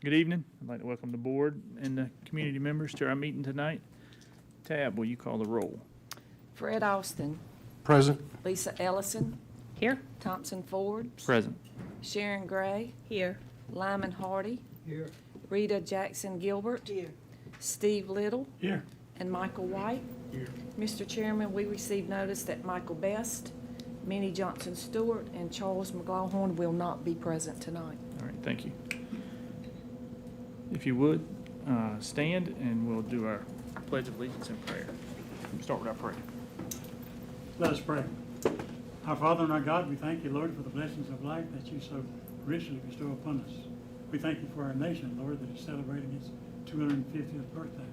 Good evening. I'd like to welcome the board and the community members to our meeting tonight. Tab, will you call the roll? Fred Austin. Present. Lisa Ellison. Here. Thompson Ford. Present. Sharon Gray. Here. Lyman Hardee. Here. Rita Jackson Gilbert. Here. Steve Little. Here. And Michael White. Here. Mr. Chairman, we received notice that Michael Best, Minnie Johnson Stewart, and Charles McGlawhorn will not be present tonight. All right, thank you. If you would, stand and we'll do our Pledge of Allegiance and prayer. We'll start with our prayer. Let us pray. Our Father and our God, we thank you, Lord, for the blessings of life that you so richly bestow upon us. We thank you for our nation, Lord, that is celebrating its 250th birthday.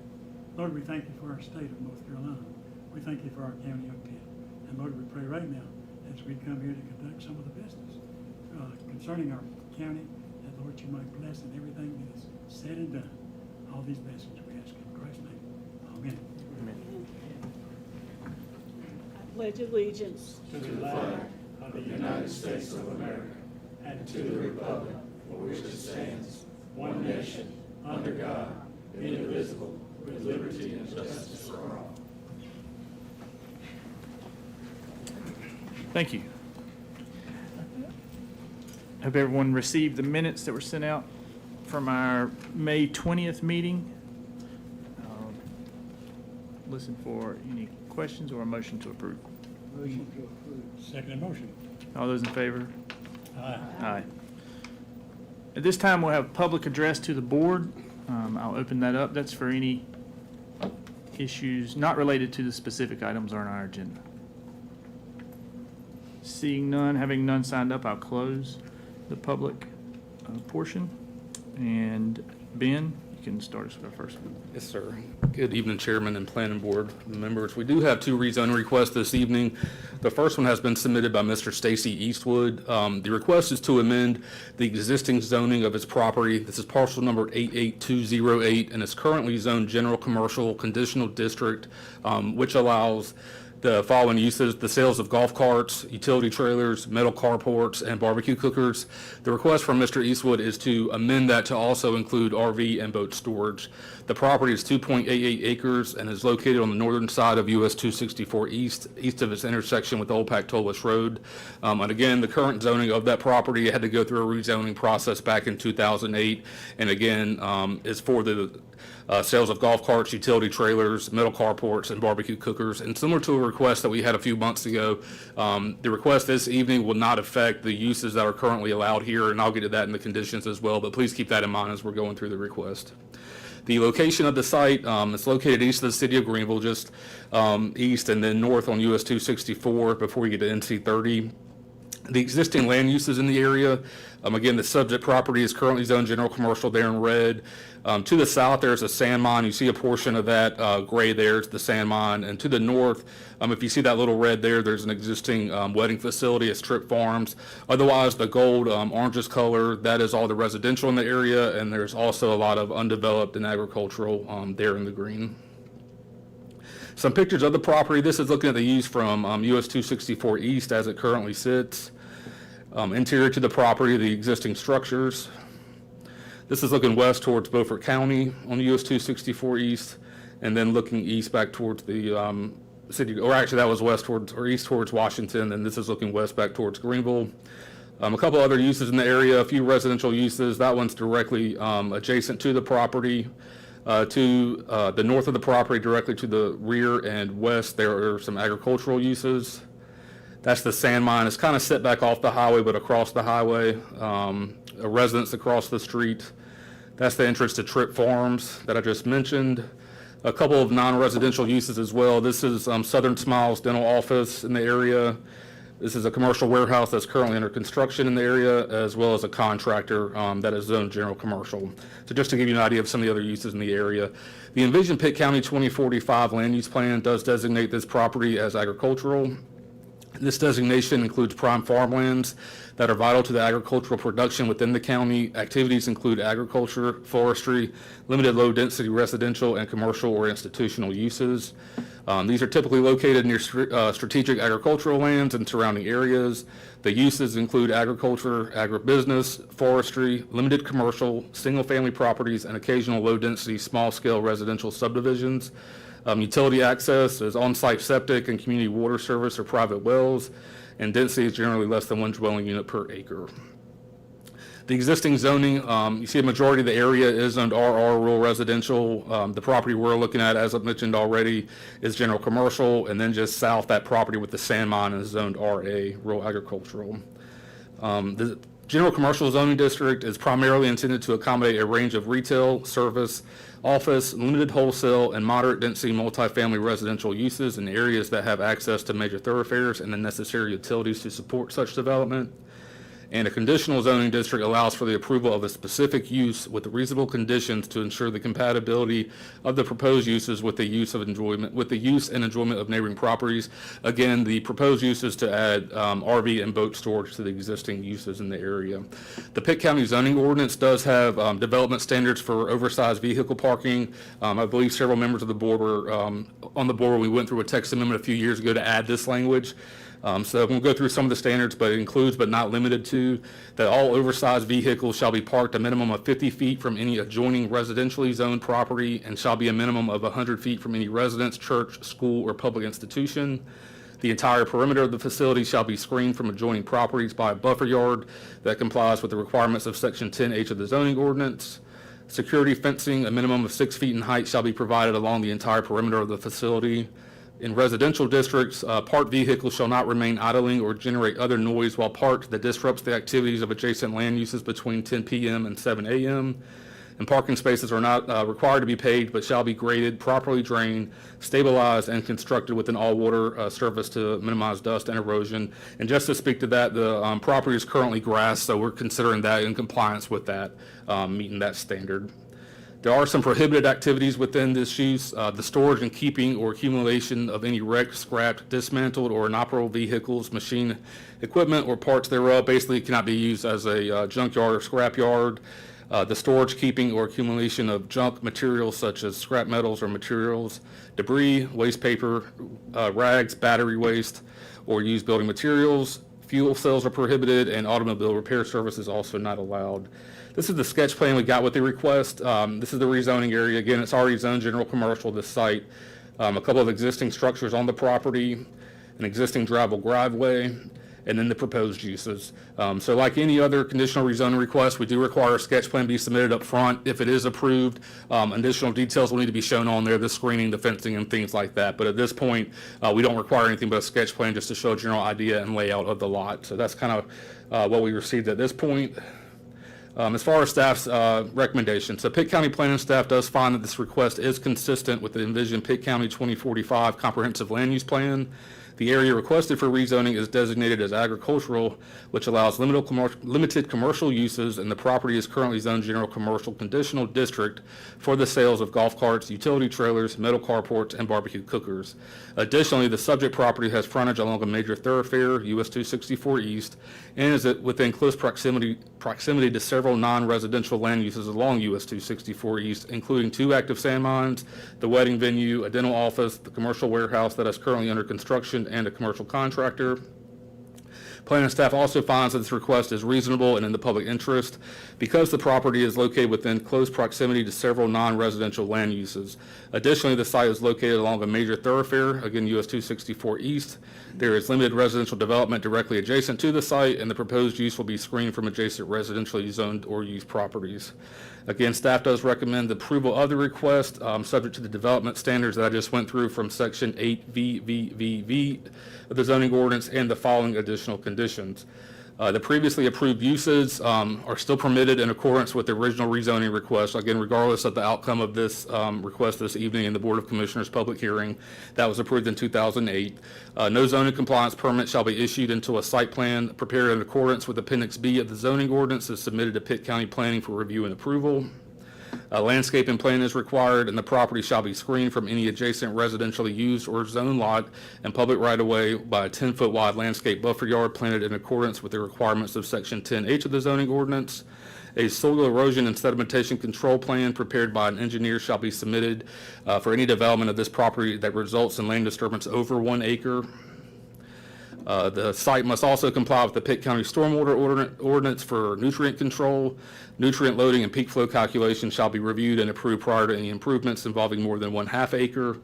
Lord, we thank you for our state of North Carolina. We thank you for our county of Pitt. And Lord, we pray right now as we come here to conduct some of the business concerning our county, that Lord, you might bless in everything that is said and done. All these blessings we ask in Christ's name. Amen. Amen. I pledge allegiance To the flag of the United States of America and to the republic for which it stands, one nation, under God, indivisible, with liberty and justice for all. Thank you. Hope everyone received the minutes that were sent out from our May 20th meeting. Listen for any questions or a motion to approve. Motion to approve. Second motion. All those in favor? Aye. Aye. At this time, we'll have public address to the board. I'll open that up. That's for any issues not related to the specific items on our agenda. Seeing none, having none signed up, I'll close the public portion. And Ben, you can start us with our first one. Yes, sir. Good evening, Chairman and Planning Board members. We do have two rezoning requests this evening. The first one has been submitted by Mr. Stacy Eastwood. The request is to amend the existing zoning of his property. This is parcel number 88208, and it's currently zoned General Commercial Conditional District, which allows the following uses: the sales of golf carts, utility trailers, metal carports, and barbecue cookers. The request from Mr. Eastwood is to amend that to also include RV and boat storage. The property is 2.88 acres and is located on the northern side of US 264 east of its intersection with Old Pactolus Road. And again, the current zoning of that property had to go through a rezoning process back in 2008, and again, is for the sales of golf carts, utility trailers, metal carports, and barbecue cookers. And similar to a request that we had a few months ago, the request this evening will not affect the uses that are currently allowed here, and I'll get to that in the conditions as well, but please keep that in mind as we're going through the request. The location of the site, it's located east of the city of Greenville, just east and then north on US 264 before you get to NC 30. The existing land uses in the area, again, the subject property is currently zoned general commercial there in red. To the south, there's a sand mine. You see a portion of that gray there. It's the sand mine. And to the north, if you see that little red there, there's an existing wedding facility at Strip Farms. Otherwise, the gold orangish color, that is all the residential in the area, and there's also a lot of undeveloped and agricultural there in the green. Some pictures of the property. This is looking at the use from US 264 East as it currently sits. Interior to the property, the existing structures. This is looking west towards Beaufort County on US 264 East, and then looking east back towards the city, or actually that was west towards, or east towards Washington, and this is looking west back towards Greenville. A couple other uses in the area, a few residential uses. That one's directly adjacent to the property. To the north of the property, directly to the rear and west, there are some agricultural uses. That's the sand mine. It's kind of set back off the highway, but across the highway. A residence across the street. That's the entrance to Tripp Farms that I just mentioned. A couple of non-residential uses as well. This is Southern Smiles Dental Office in the area. This is a commercial warehouse that's currently under construction in the area, as well as a contractor that is zoned general commercial. So just to give you an idea of some of the other uses in the area. The Envision Pitt County 2045 land use plan does designate this property as agricultural. This designation includes prime farmlands that are vital to the agricultural production within the county. Activities include agriculture, forestry, limited low-density residential and commercial or institutional uses. These are typically located near strategic agricultural lands and surrounding areas. The uses include agriculture, agribusiness, forestry, limited commercial, single-family properties, and occasional low-density, small-scale residential subdivisions. Utility access is on-site septic and community water service or private wells, and density is generally less than 1 dwelling unit per acre. The existing zoning, you see a majority of the area is zoned RR, rural residential. The property we're looking at, as I've mentioned already, is general commercial, and then just south, that property with the sand mine is zoned RA, rural agricultural. The general commercial zoning district is primarily intended to accommodate a range of retail, service, office, limited wholesale, and moderate density multifamily residential uses in areas that have access to major thoroughfares and the necessary utilities to support such development. And a conditional zoning district allows for the approval of a specific use with reasonable conditions to ensure the compatibility of the proposed uses with the use and enjoyment of neighboring properties. Again, the proposed use is to add RV and boat storage to the existing uses in the area. The Pitt County zoning ordinance does have development standards for oversized vehicle parking. I believe several members of the board were on the board when we went through a text amendment a few years ago to add this language. So we'll go through some of the standards, but it includes but not limited to that all oversized vehicles shall be parked a minimum of 50 feet from any adjoining residentially zoned property and shall be a minimum of 100 feet from any residence, church, school, or public institution. The entire perimeter of the facility shall be screened from adjoining properties by a buffer yard that complies with the requirements of Section 10H of the zoning ordinance. Security fencing, a minimum of 6 feet in height, shall be provided along the entire perimeter of the facility. In residential districts, parked vehicles shall not remain idling or generate other noise while parked that disrupts the activities of adjacent land uses between 10 p.m. and 7 a.m. And parking spaces are not required to be paved, but shall be graded, properly drained, stabilized, and constructed with an all-water surface to minimize dust and erosion. And just to speak to that, the property is currently grass, so we're considering that in compliance with that, meeting that standard. There are some prohibited activities within this use. The storage and keeping or accumulation of any wrecked, scrapped, dismantled, or inoperable vehicles, machine equipment, or parts thereof basically cannot be used as a junkyard or scrap yard. The storage, keeping, or accumulation of junk materials such as scrap metals or materials, debris, waste paper, rags, battery waste, or used building materials. Fuel cells are prohibited, and automobile repair service is also not allowed. This is the sketch plan we got with the request. This is the rezoning area. Again, it's already zoned general commercial, this site. A couple of existing structures on the property, an existing drivable driveway, and then the proposed uses. So like any other conditional rezoning request, we do require a sketch plan be submitted up front. If it is approved, additional details will need to be shown on there, the screening, the fencing, and things like that. But at this point, we don't require anything but a sketch plan just to show a general idea and layout of the lot. So that's kind of what we received at this point. As far as staff's recommendations, so Pitt County Planning Staff does find that this request is consistent with the envisioned Pitt County 2045 Comprehensive Land Use Plan. The area requested for rezoning is designated as agricultural, which allows limited commercial uses, and the property is currently zoned general commercial conditional district for the sales of golf carts, utility trailers, metal carports, and barbecue cookers. Additionally, the subject property has frontage along a major thoroughfare, US 264 East, and is within close proximity to several non-residential land uses along US 264 East, including 2 active sand mines, the wedding venue, a dental office, the commercial warehouse that is currently under construction, and a commercial contractor. Planning staff also finds that this request is reasonable and in the public interest because the property is located within close proximity to several non-residential land uses. Additionally, the site is located along a major thoroughfare, again US 264 East. There is limited residential development directly adjacent to the site, and the proposed use will be screened from adjacent residentially zoned or used properties. Again, staff does recommend the approval of the request, subject to the development standards that I just went through from Section 8VVVV of the zoning ordinance and the following additional conditions. The previously approved uses are still permitted in accordance with the original rezoning request, again, regardless of the outcome of this request this evening in the Board of Commissioners public hearing that was approved in 2008. No zoning compliance permit shall be issued until a site plan prepared in accordance with Appendix B of the zoning ordinance is submitted to Pitt County Planning for review and approval. A landscaping plan is required, and the property shall be screened from any adjacent residentially used or zoned lot and public right-of-way by a 10-foot wide landscape buffer yard planted in accordance with the requirements of Section 10H of the zoning ordinance. A soil erosion and sedimentation control plan prepared by an engineer shall be submitted for any development of this property that results in land disturbance over 1 acre. The site must also comply with the Pitt County Stormwater Ordinance for nutrient control. Nutrient loading and peak flow calculations shall be reviewed and approved prior to any improvements involving more than 1/2 acre.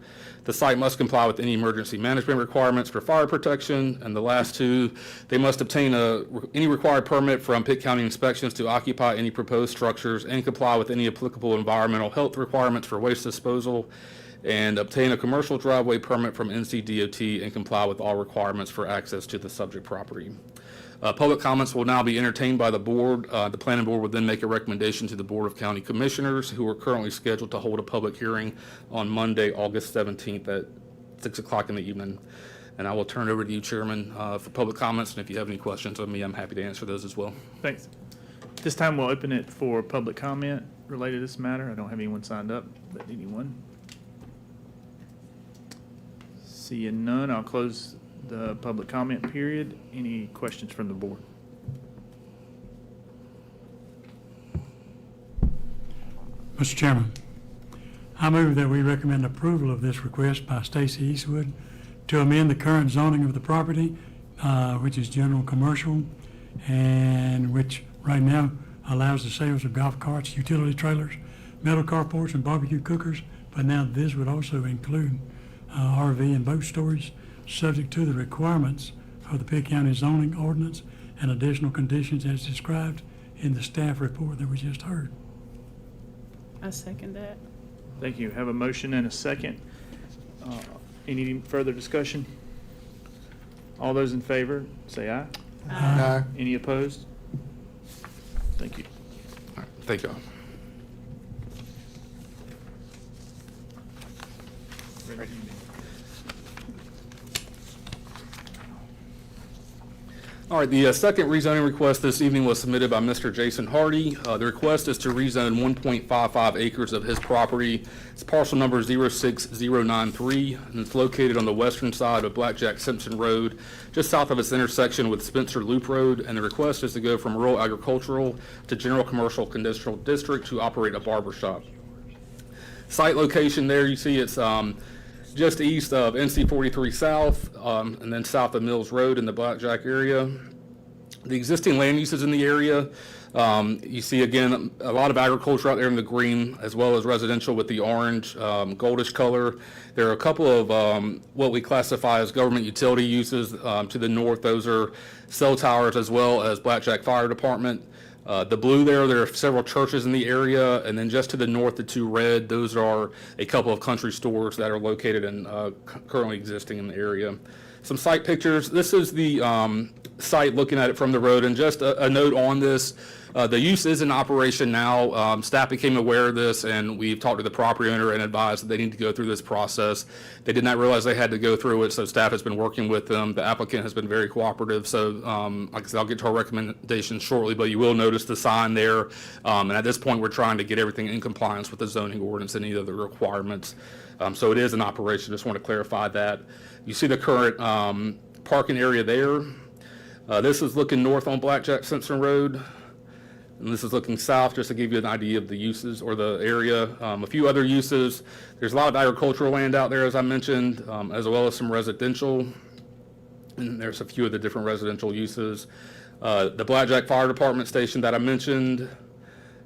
The site must comply with any emergency management requirements for fire protection. And the last two, they must obtain any required permit from Pitt County inspections to occupy any proposed structures and comply with any applicable environmental health requirements for waste disposal, and obtain a commercial driveway permit from NCDOT and comply with all requirements for access to the subject property. Public comments will now be entertained by the board. The planning board will then make a recommendation to the Board of County Commissioners, who are currently scheduled to hold a public hearing on Monday, August 17th at 6 o'clock in the evening. And I will turn it over to you, Chairman, for public comments, and if you have any questions of me, I'm happy to answer those as well. Thanks. This time we'll open it for public comment related to this matter. I don't have anyone signed up, but anyone? Seeing none, I'll close the public comment period. Any questions from the board? Mr. Chairman, I move that we recommend approval of this request by Stacy Eastwood to amend the current zoning of the property, which is general commercial, and which right now allows the sales of golf carts, utility trailers, metal carports, and barbecue cookers, but now this would also include RV and boat storage, subject to the requirements of the Pitt County zoning ordinance and additional conditions as described in the staff report that we just heard. I second that. Thank you. Have a motion and a second. Any further discussion? All those in favor, say aye. Aye. Any opposed? Thank you. All right, thank you all. All right, the second rezoning request this evening was submitted by Mr. Jason Hardee. The request is to rezone 1.55 acres of his property. It's parcel number 06093, and it's located on the western side of Blackjack Simpson Road, just south of its intersection with Spencer Loop Road. And the request is to go from rural agricultural to general commercial conditional district to operate a barber shop. Site location there, you see it's just east of NC 43 South, and then south of Mills Road in the Blackjack area. The existing land uses in the area, you see again a lot of agriculture out there in the green, as well as residential with the orange, goldish color. There are a couple of what we classify as government utility uses to the north. Those are cell towers as well as Blackjack Fire Department. The blue there are several churches in the area, and then just to the north, the two red, those are a couple of country stores that are located and currently existing in the area. Some site pictures. This is the site looking at it from the road, and just a note on this. The use is in operation now. Staff became aware of this, and we've talked to the property owner and advised that they need to go through this process. They did not realize they had to go through it, so staff has been working with them. The applicant has been very cooperative, so like I said, I'll get to our recommendations shortly, but you will notice the sign there. And at this point, we're trying to get everything in compliance with the zoning ordinance and any other requirements. So it is in operation. Just want to clarify that. You see the current parking area there. This is looking north on Blackjack Simpson Road. And this is looking south, just to give you an idea of the uses or the area. A few other uses. There's a lot of agricultural land out there, as I mentioned, as well as some residential. And there's a few of the different residential uses. The Blackjack Fire Department station that I mentioned,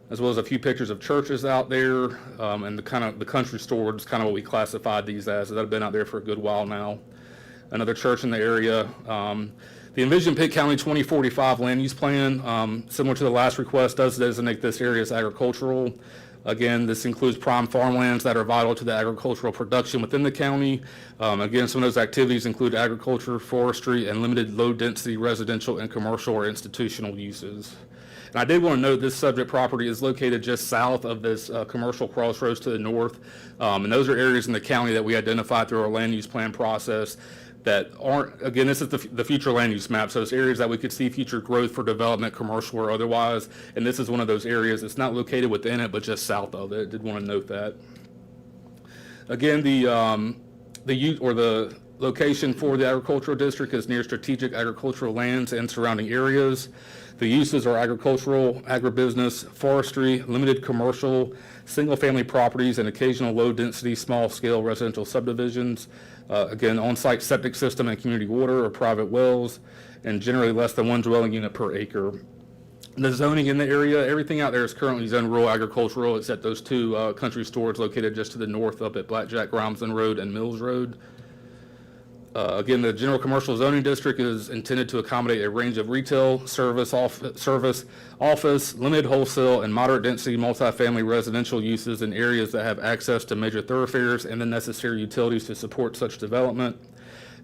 as well as a few pictures of churches out there, and the country stores, kind of what we classified these as, that have been out there for a good while now. Another church in the area. The Envision Pitt County 2045 land use plan, similar to the last request, does designate this area as agricultural. Again, this includes prime farmlands that are vital to the agricultural production within the county. Again, some of those activities include agriculture, forestry, and limited low-density residential and commercial or institutional uses. And I did want to note this subject property is located just south of this commercial crossroads to the north. And those are areas in the county that we identified through our land use plan process that aren't, again, this is the future land use map, so it's areas that we could see future growth for development, commercial or otherwise, and this is one of those areas. It's not located within it, but just south of it. Did want to note that. Again, the location for the agricultural district is near strategic agricultural lands and surrounding areas. The uses are agricultural, agribusiness, forestry, limited commercial, single-family properties, and occasional low-density, small-scale residential subdivisions. Again, on-site septic system and community water or private wells, and generally less than one dwelling unit per acre. The zoning in the area, everything out there is currently zoned rural agricultural, except those two country stores located just to the north up at Blackjack, Grimesland Road, and Mills Road. Again, the general commercial zoning district is intended to accommodate a range of retail, office, limited wholesale, and moderate density multifamily residential uses in areas that have access to major thoroughfares and the necessary utilities to support such development.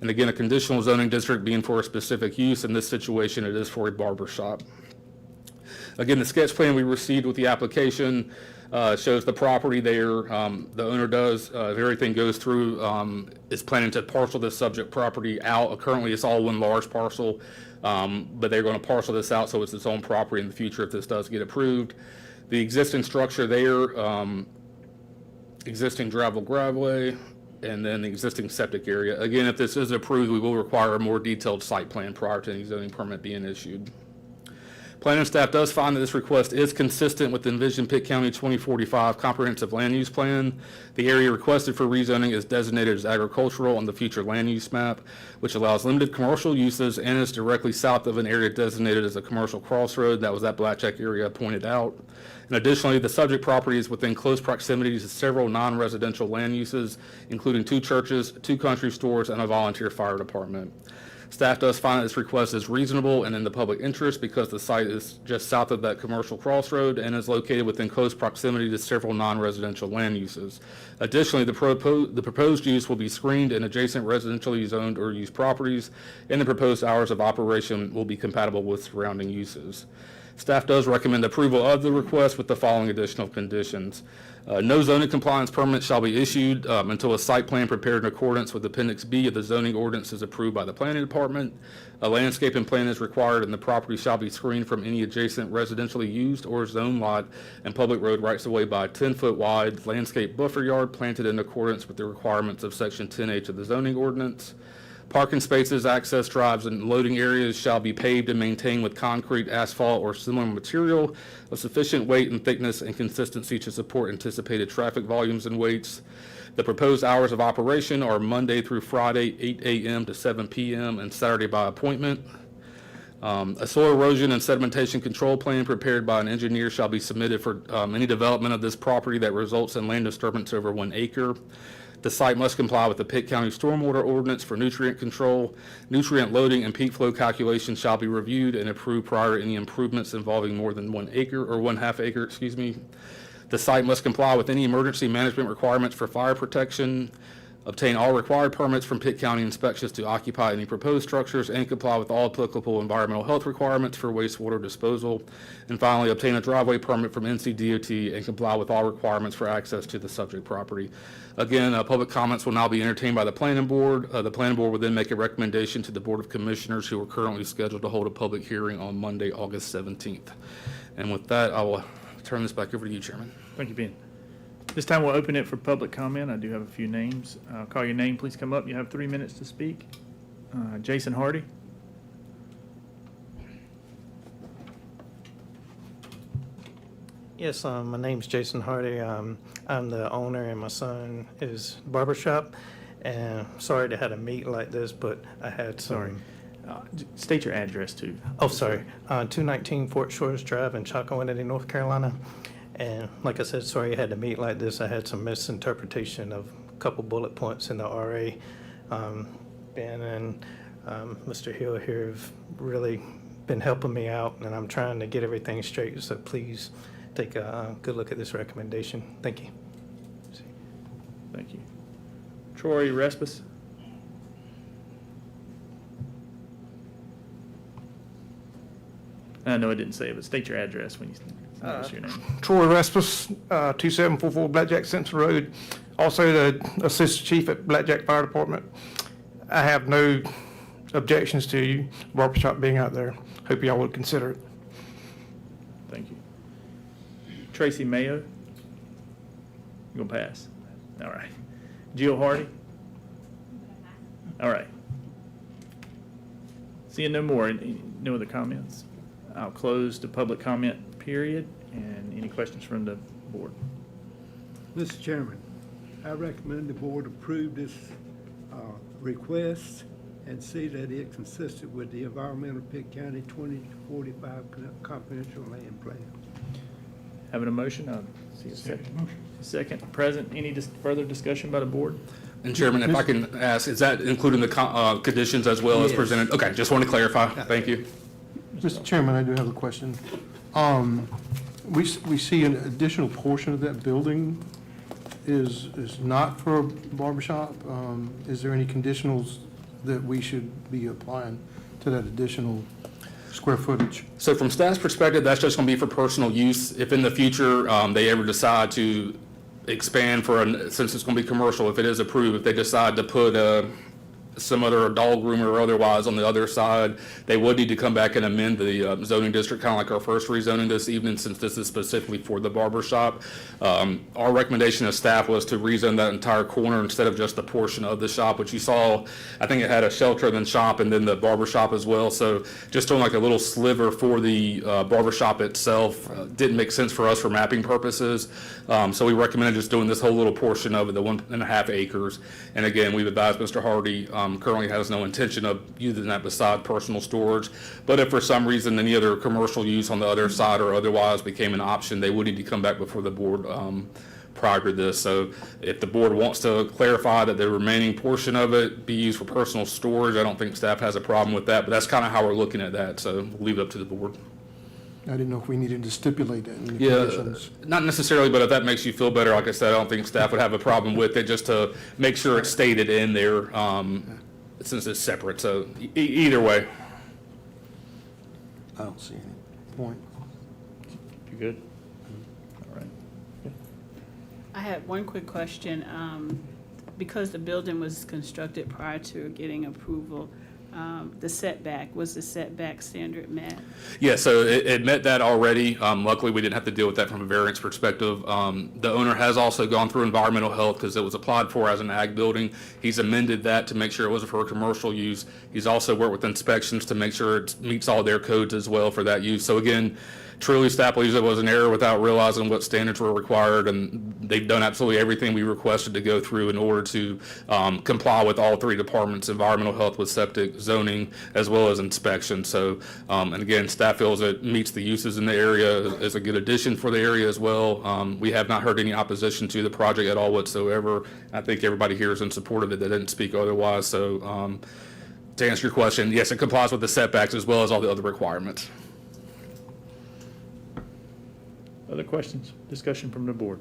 And again, a conditional zoning district being for a specific use. In this situation, it is for a barber shop. Again, the sketch plan we received with the application shows the property there. The owner does, if everything goes through, is planning to parcel this subject property out. Currently, it's all one large parcel, but they're going to parcel this out so it's its own property in the future if this does get approved. The existing structure there, existing driveway, and then the existing septic area. Again, if this is approved, we will require a more detailed site plan prior to any zoning permit being issued. Planning staff does find that this request is consistent with the envisioned Pitt County 2045 Comprehensive Land Use Plan. The area requested for rezoning is designated as agricultural on the future land use map, which allows limited commercial uses and is directly south of an area designated as a commercial crossroad. That was that Blackjack area pointed out. And additionally, the subject property is within close proximity to several non-residential land uses, including 2 churches, 2 country stores, and a volunteer fire department. Staff does find that this request is reasonable and in the public interest because the site is just south of that commercial crossroad and is located within close proximity to several non-residential land uses. Additionally, the proposed use will be screened in adjacent residentially zoned or used properties, and the proposed hours of operation will be compatible with surrounding uses. Staff does recommend approval of the request with the following additional conditions. No zoning compliance permit shall be issued until a site plan prepared in accordance with Appendix B of the zoning ordinance is approved by the planning department. A landscaping plan is required and the property shall be screened from any adjacent residentially used or zoned lot and public road rights of way by a 10-foot wide landscape buffer yard planted in accordance with the requirements of Section 10H of the zoning ordinance. Parking spaces, access drives, and loading areas shall be paved and maintained with concrete, asphalt, or similar material of sufficient weight and thickness and consistency to support anticipated traffic volumes and weights. The proposed hours of operation are Monday through Friday, 8 a.m. to 7 p.m., and Saturday by appointment. A soil erosion and sedimentation control plan prepared by an engineer shall be submitted for any development of this property that results in land disturbance over 1 acre. The site must comply with the Pitt County Stormwater Ordinance for nutrient control. Nutrient loading and peak flow calculations shall be reviewed and approved prior to any improvements involving more than 1 acre or 1/2 acre, The site must comply with any emergency management requirements for fire protection, obtain all required permits from Pitt County inspections to occupy any proposed structures, and comply with all applicable environmental health requirements for wastewater disposal. And finally, obtain a driveway permit from NCDOT and comply with all requirements for access to the subject property. Again, public comments will now be entertained by the planning board. The planning board will then make a recommendation to the Board of Commissioners, who are currently scheduled to hold a public hearing on Monday, August 17th. And with that, I will turn this back over to you, Chairman. Thank you, Ben. This time we'll open it for public comment. I do have a few names. I'll call your name. Please come up. You have 3 minutes to speak. Jason Hardee. Yes, my name's Jason Hardee. I'm the owner and my son is barbershop. And sorry to have a meet like this, but I had some. Sorry. State your address too. Oh, sorry. 219 Fort Shores Drive in Chocowinity, North Carolina. And like I said, sorry I had to meet like this. I had some misinterpretation of a couple bullet points in the RA. Ben and Mr. Hill here have really been helping me out, and I'm trying to get everything straight. So please take a good look at this recommendation. Thank you. Thank you. Troy Respis. I know I didn't say it, but state your address when you say your name. Troy Respis, 2744 Blackjack Simpson Road, also the Assistant Chief at Blackjack Fire Department. I have no objections to you, barbershop being out there. Hope y'all would consider it. Thank you. Tracy Mayo? You gonna pass? All right. Jill Hardee? All right. Seeing no more, no other comments, I'll close the public comment period, and any questions from the board? Mr. Chairman, I recommend the board approve this request and see that it consistent with the environmental Pitt County 2045 comprehensive land plan. Having a motion, I'll see a second. Second, present, any further discussion by the board? And Chairman, if I can ask, is that including the conditions as well as Yes. presented? Okay, just want to clarify. Thank you. Mr. Chairman, I do have a question. We see an additional portion of that building is not for a barbershop. Is there any conditionals that we should be applying to that additional square footage? So from staff's perspective, that's just going to be for personal use. If in the future they ever decide to expand since it's going to be commercial, if it is approved, if they decide to put some other dog groomer or otherwise on the other side, they would need to come back and amend the zoning district, kind of like our first rezoning this evening, since this is specifically for the barber shop. Our recommendation as staff was to rezone that entire corner instead of just a portion of the shop, which you saw, I think it had a shelter and shop and then the barber shop as well. So just doing like a little sliver for the barber shop itself didn't make sense for us for mapping purposes. So we recommended just doing this whole little portion of it, the 1.5 acres. And again, we've advised Mr. Hardee currently has no intention of using that beside personal storage. But if for some reason any other commercial use on the other side or otherwise became an option, they would need to come back before the board prior to this. So if the board wants to clarify that the remaining portion of it be used for personal storage, I don't think staff has a problem with that. But that's kind of how we're looking at that. So we'll leave it up to the board. I didn't know if we needed to stipulate that in the Yeah, conditions. not necessarily, but if that makes you feel better, like I said, I don't think staff would have a problem with it, just to make sure it's stated in there, since it's separate, so either way. I don't see any point. You good? All right. I had one quick question. Because the building was constructed prior to getting approval, was the setback standard met? Yeah, so it met that already. Luckily, we didn't have to deal with that from a variance perspective. The owner has also gone through environmental health because it was applied for as an ag building. He's amended that to make sure it wasn't for commercial use. He's also worked with inspections to make sure it meets all their codes as well for that use. So again, truly, staff believes it was an error without realizing what standards were required, and they've done absolutely everything we requested to go through in order to comply with all three departments: environmental health with septic, zoning, as well as inspection. So, and again, staff feels it meets the uses in the area, is a good addition for the area as well. We have not heard any opposition to the project at all whatsoever. I think everybody here is in support of it. They didn't speak otherwise. So, to answer your question, yes, it complies with the setbacks as well as all the other requirements. Other questions, discussion from the board?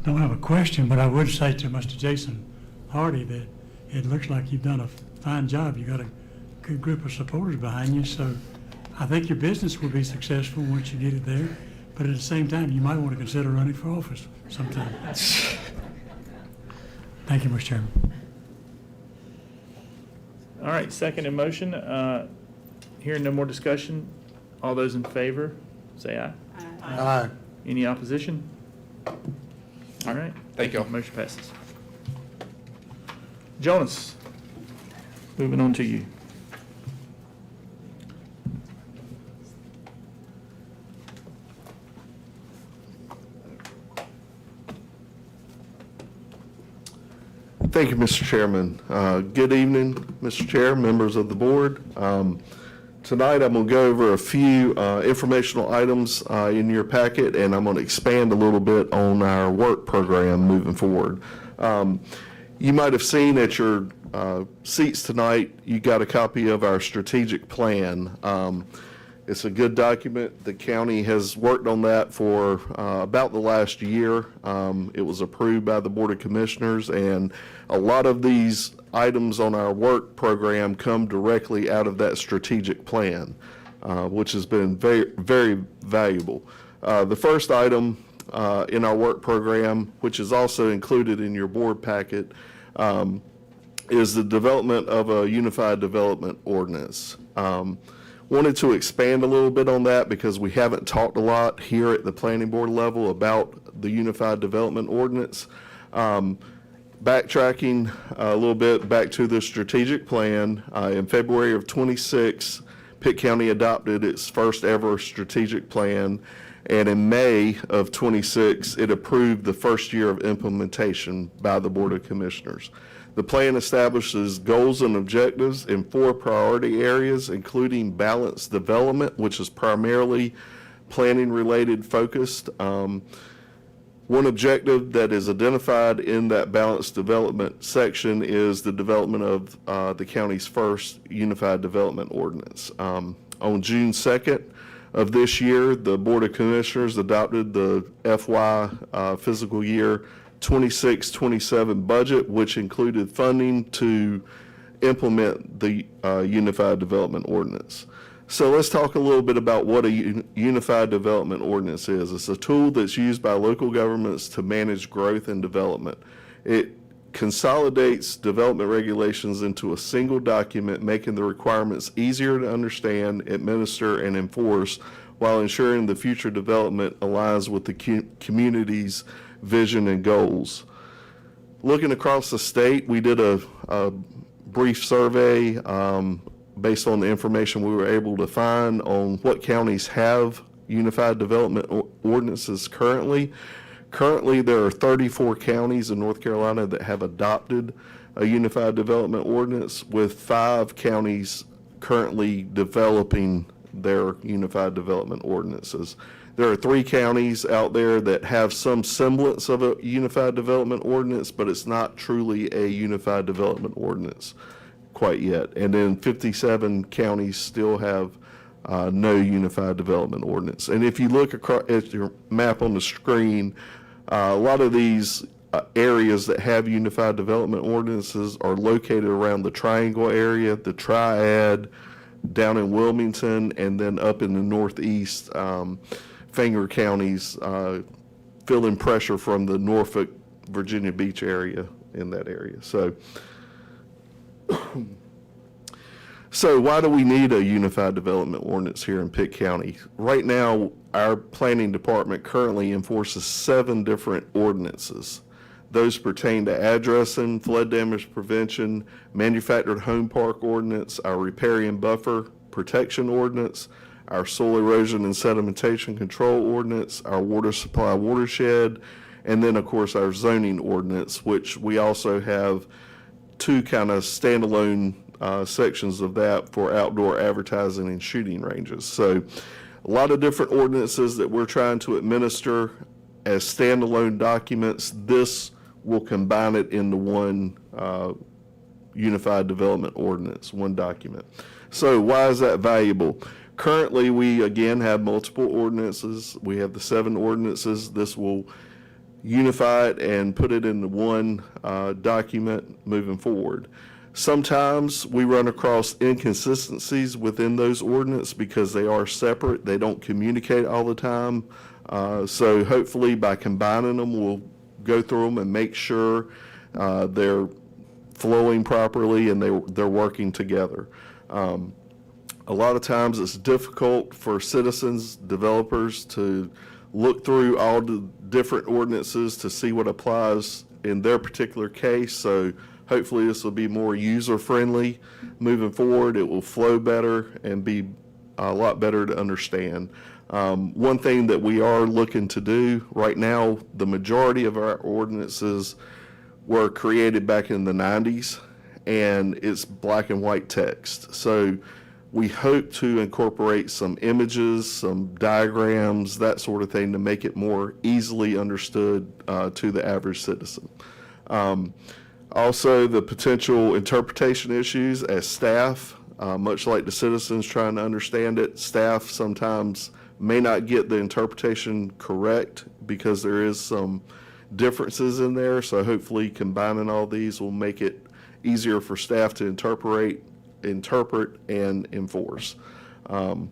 Don't have a question, but I would say to Mr. Jason Hardee that it looks like you've done a fine job. You got a good group of supporters behind you, so I think your business will be successful once you get it there. But at the same time, you might want to consider running for office sometime. Thank you, Mr. Chairman. All right, second in motion. Hearing no more discussion, all those in favor, say aye. Aye. Any opposition? All right. Thank you. Motion passes. Jonas, moving on to you. Thank you, Mr. Chairman. Good evening, Mr. Chair, members of the board. Tonight, I'm going to go over a few informational items in your packet, and I'm going to expand a little bit on our work program moving forward. You might have seen at your seats tonight, you got a copy of our strategic plan. It's a good document. The county has worked on that for about the last year. It was approved by the Board of Commissioners, and a lot of these items on our work program come directly out of that strategic plan, which has been very, very valuable. The first item in our work program, which is also included in your board packet, is the development of a unified development ordinance. Wanted to expand a little bit on that because we haven't talked a lot here at the planning board level about the unified development ordinance. Backtracking a little bit back to the strategic plan, in February of 26, Pitt County adopted its first ever strategic plan, and in May of 26, it approved the first year of implementation by the Board of Commissioners. The plan establishes goals and objectives in 4 priority areas, including balanced development, which is primarily planning-related focused. One objective that is identified in that balanced development section is the development of the county's first unified development ordinance. On June 2nd of this year, the Board of Commissioners adopted the FY fiscal year 26-27 budget, which included funding to implement the Unified Development Ordinance. So let's talk a little bit about what a Unified Development Ordinance is. It's a tool that's used by local governments to manage growth and development. It consolidates development regulations into a single document, making the requirements easier to understand, administer, and enforce, while ensuring the future development aligns with the community's vision and goals. Looking across the state, we did a brief survey based on the information we were able to find on what counties have unified development ordinances currently. Currently, there are 34 counties in North Carolina that have adopted a unified development ordinance, with 5 counties currently developing their unified development ordinances. There are 3 counties out there that have some semblance of a unified development ordinance, but it's not truly a unified development ordinance quite yet. And then 57 counties still have no unified development ordinance. And if you look across at your map on the screen, a lot of these areas that have unified development ordinances are located around the Triangle area, the Triad, down in Wilmington, and then up in the northeast, Finger counties, feeling pressure from the Norfolk, Virginia Beach area in that area. So why do we need a unified development ordinance here in Pitt County? Right now, our planning department currently enforces 7 different ordinances. Those pertain to addressing, flood damage prevention, manufactured home park ordinance, our riparian buffer protection ordinance, our soil erosion and sedimentation control ordinance, our water supply watershed, and then, of course, our zoning ordinance, which we also have 2 kind of standalone sections of that for outdoor advertising and shooting ranges. So a lot of different ordinances that we're trying to administer as standalone documents. This will combine it into one unified development ordinance, one document. So why is that valuable? Currently, we again have multiple ordinances. We have the 7 ordinances. This will unify it and put it into one document moving forward. Sometimes we run across inconsistencies within those ordinances because they are separate. They don't communicate all the time. So hopefully by combining them, we'll go through them and make sure they're flowing properly and they're working together. A lot of times it's difficult for citizens, developers to look through all the different ordinances to see what applies in their particular case. So hopefully this will be more user-friendly moving forward. It will flow better and be a lot better to understand. One thing that we are looking to do right now, the majority of our ordinances were created back in the 90s, and it's black and white text. So we hope to incorporate some images, some diagrams, that sort of thing to make it more easily understood to the average citizen. Also, the potential interpretation issues as staff, much like the citizens trying to understand it, staff sometimes may not get the interpretation correct because there is some differences in there. So hopefully combining all these will make it easier for staff to interpret and enforce. And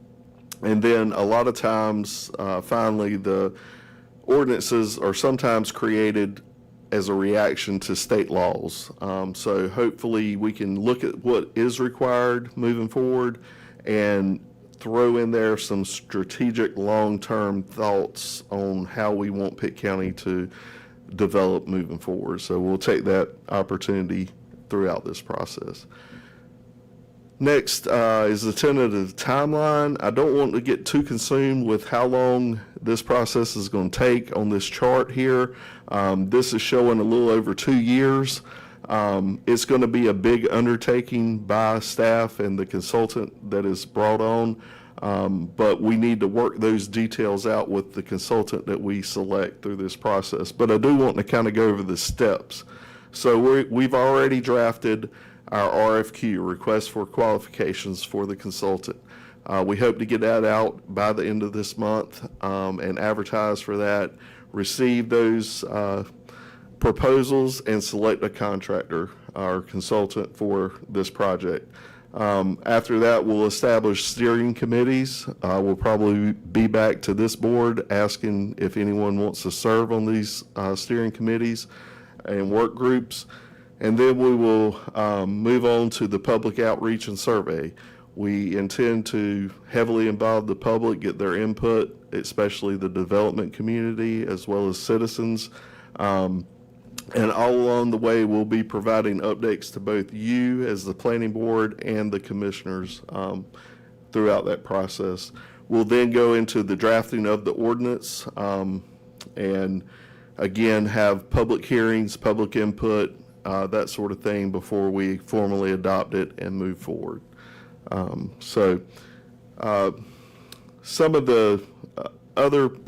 then a lot of times, finally, the ordinances are sometimes created as a reaction to state laws. So hopefully we can look at what is required moving forward and throw in there some strategic long-term thoughts on how we want Pitt County to develop moving forward. So we'll take that opportunity throughout this process. Next is the tentative timeline. I don't want to get too consumed with how long this process is going to take on this chart here. This is showing a little over 2 years. It's going to be a big undertaking by staff and the consultant that is brought on, but we need to work those details out with the consultant that we select through this process. But I do want to kind of go over the steps. So we've already drafted our RFQ, request for qualifications for the consultant. We hope to get that out by the end of this month and advertise for that, receive those proposals, and select a contractor, our consultant for this project. After that, we'll establish steering committees. We'll probably be back to this board asking if anyone wants to serve on these steering committees and work groups. And then we will move on to the public outreach and survey. We intend to heavily involve the public, get their input, especially the development community as well as citizens. And all along the way, we'll be providing updates to both you as the planning board and the commissioners throughout that process. We'll then go into the drafting of the ordinance and again have public hearings, public input, that sort of thing before we formally adopt it and move forward. Some of the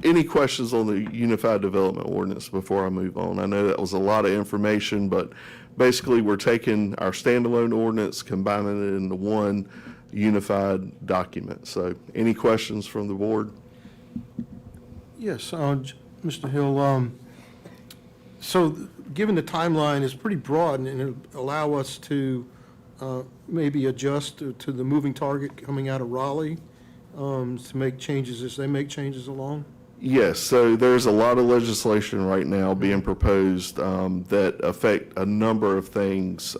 any questions on the Unified Development Ordinance before I move on? I know that was a lot of information, but basically we're taking our standalone ordinance, combining it into one unified document. So any questions from the board? Yes, Mr. Hill, so given the timeline is pretty broad and it'll allow us to maybe adjust to the moving target coming out of Raleigh to make changes as they make changes along? Yes, so there's a lot of legislation right now being proposed that affect a number of things.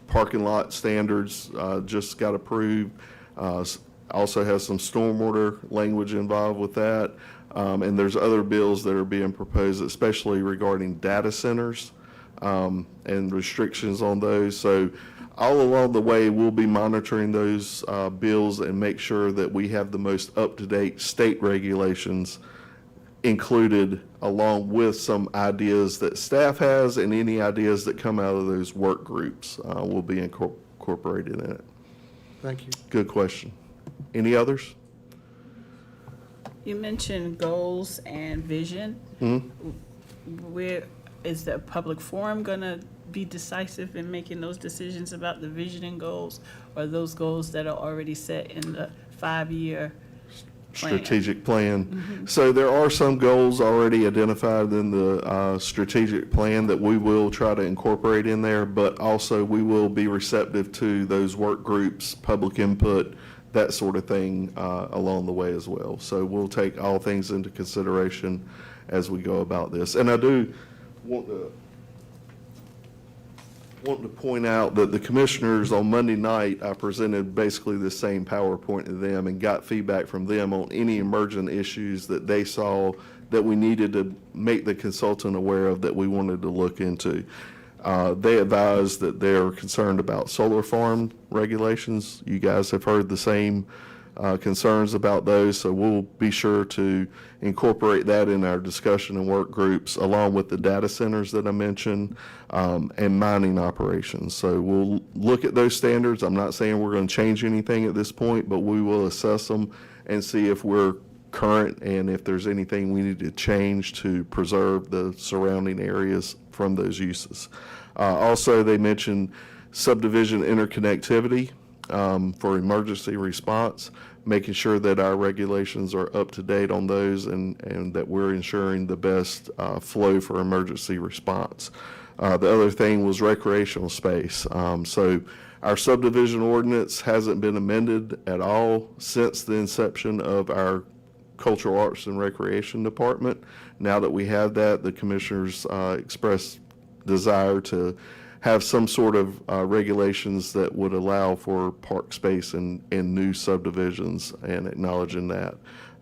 Parking lot standards just got approved. Also has some stormwater language involved with that. And there's other bills that are being proposed, especially regarding data centers and restrictions on those. So all along the way, we'll be monitoring those bills and make sure that we have the most up-to-date state regulations included, along with some ideas that staff has and any ideas that come out of those work groups will be incorporated in it. Thank you. Good question. Any others? You mentioned goals and vision. Where is the public forum going to be decisive in making those decisions about the vision and goals, or those goals that are already set in the 5-year plan? Strategic plan. So there are some goals already identified in the strategic plan that we will try to incorporate in there, but also we will be receptive to those work groups, public input, that sort of thing along the way as well. So we'll take all things into consideration as we go about this. And I do want to point out that the commissioners on Monday night, I presented basically the same PowerPoint to them and got feedback from them on any emergent issues that they saw that we needed to make the consultant aware of that we wanted to look into. They advised that they're concerned about solar farm regulations. You guys have heard the same concerns about those, so we'll be sure to incorporate that in our discussion and work groups, along with the data centers that I mentioned, and mining operations. So we'll look at those standards. I'm not saying we're going to change anything at this point, but we will assess them and see if we're current and if there's anything we need to change to preserve the surrounding areas from those uses. Also, they mentioned subdivision interconnectivity for emergency response, making sure that our regulations are up to date on those and that we're ensuring the best flow for emergency response. The other thing was recreational space. So our subdivision ordinance hasn't been amended at all since the inception of our Cultural Arts and Recreation Department. Now that we have that, the commissioners expressed desire to have some sort of regulations that would allow for park space in new subdivisions and acknowledging that.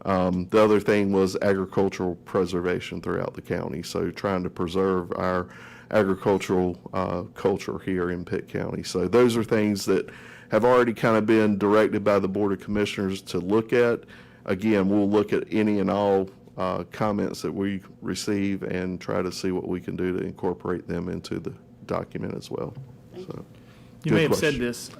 The other thing was agricultural preservation throughout the county, so trying to preserve our agricultural culture here in Pitt County. So those are things that have already kind of been directed by the Board of Commissioners to look at. Again, we'll look at any and all comments that we receive and try to see what we can do to incorporate them into the document as well. So, You good may have said question. this,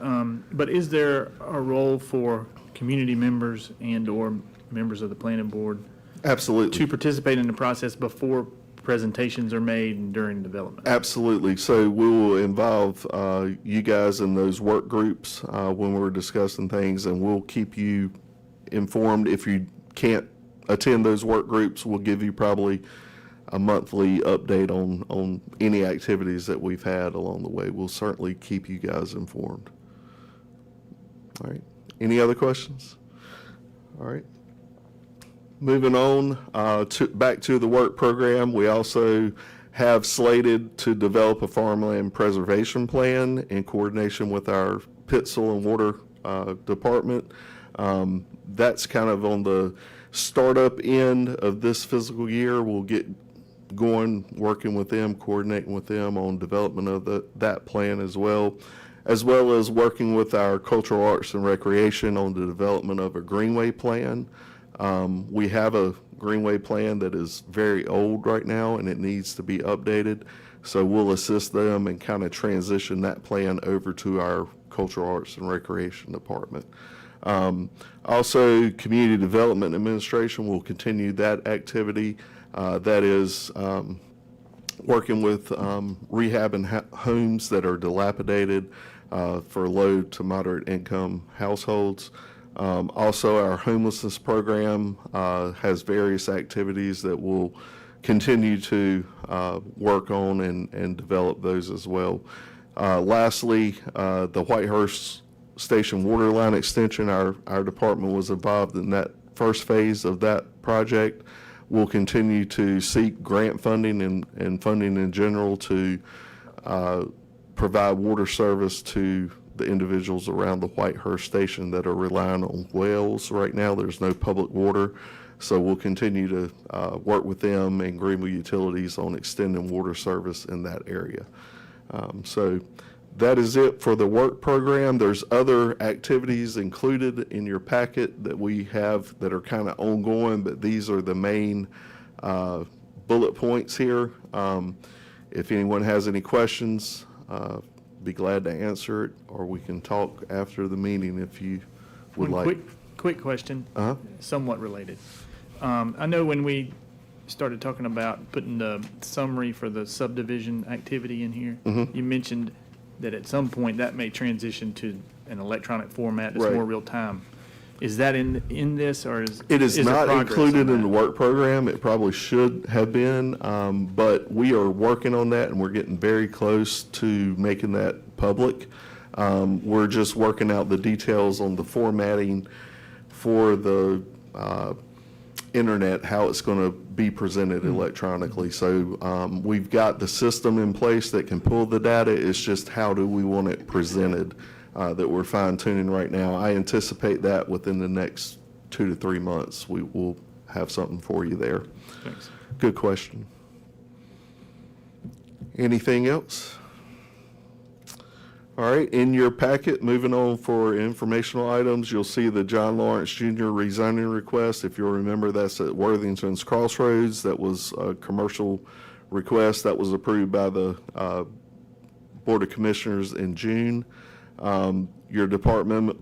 but is there a role for community members and/or members of the planning board Absolutely. to participate in the process before presentations are made and during development? Absolutely. So we will involve you guys in those work groups when we're discussing things, and we'll keep you informed. If you can't attend those work groups, we'll give you probably a monthly update on any activities that we've had along the way. We'll certainly keep you guys informed. All right. Any other questions? All right. Moving on back to the work program, we also have slated to develop a farmland preservation plan in coordination with our Pitt Soil and Water Department. That's kind of on the startup end of this fiscal year. We'll get going, working with them, coordinating with them on development of that plan as well as working with our cultural arts and recreation on the development of a greenway plan. We have a greenway plan that is very old right now and it needs to be updated. So we'll assist them and kind of transition that plan over to our cultural arts and recreation department. Also, Community Development Administration will continue that activity. That is working with rehabbing homes that are dilapidated for low to moderate income households. Also, our homelessness program has various activities that we'll continue to work on and develop those as well. Lastly, the Whitehurst Station water line extension, our department was involved in that first phase of that project. We'll continue to seek grant funding and funding in general to provide water service to the individuals around the Whitehurst Station that are relying on wells right now. There's no public water, so we'll continue to work with them and Greenville Utilities on extending water service in that area. So that is it for the work program. There's other activities included in your packet that we have that are kind of ongoing, but these are the main bullet points here. If anyone has any questions, be glad to answer it, or we can talk after the meeting if you would One like. quick question, Uh-huh. somewhat related. I know when we started talking about putting the summary for the subdivision activity in here, Mm-hmm. you mentioned that at some point that may transition to an electronic format that's Right. more real time. Is that in this, or is? It is there not progress included on in the that? work program. It probably should have been, but we are working on that and we're getting very close to making that public. We're just working out the details on the formatting for the internet, how it's going to be presented electronically. So we've got the system in place that can pull the data. It's just how do we want it presented that we're fine tuning right now. I anticipate that within the next 2 to 3 months, we will have something for you there. Thanks. Good question. Anything else? All right, in your packet, moving on for informational items, you'll see the John Lawrence Jr. rezoning request. If you'll remember, that's at Worthington's Crossroads. That was a commercial request that was approved by the Board of Commissioners in June. Your department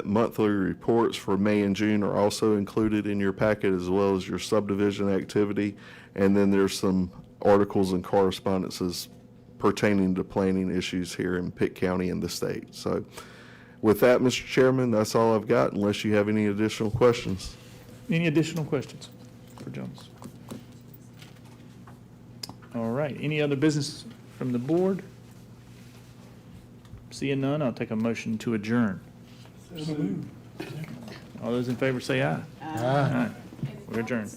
monthly reports for May and June are also included in your packet, as well as your subdivision activity. And then there's some articles and correspondences pertaining to planning issues here in Pitt County and the state. So with that, Mr. Chairman, that's all I've got, unless you have any additional questions. Any additional questions for Jones? All right, any other business from the board? Seeing none, I'll take a motion to adjourn. All those in favor say aye. Aye. We're adjourned.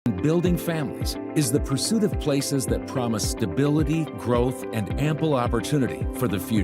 Building families is the pursuit of places that promise stability, growth, and ample opportunity for the future.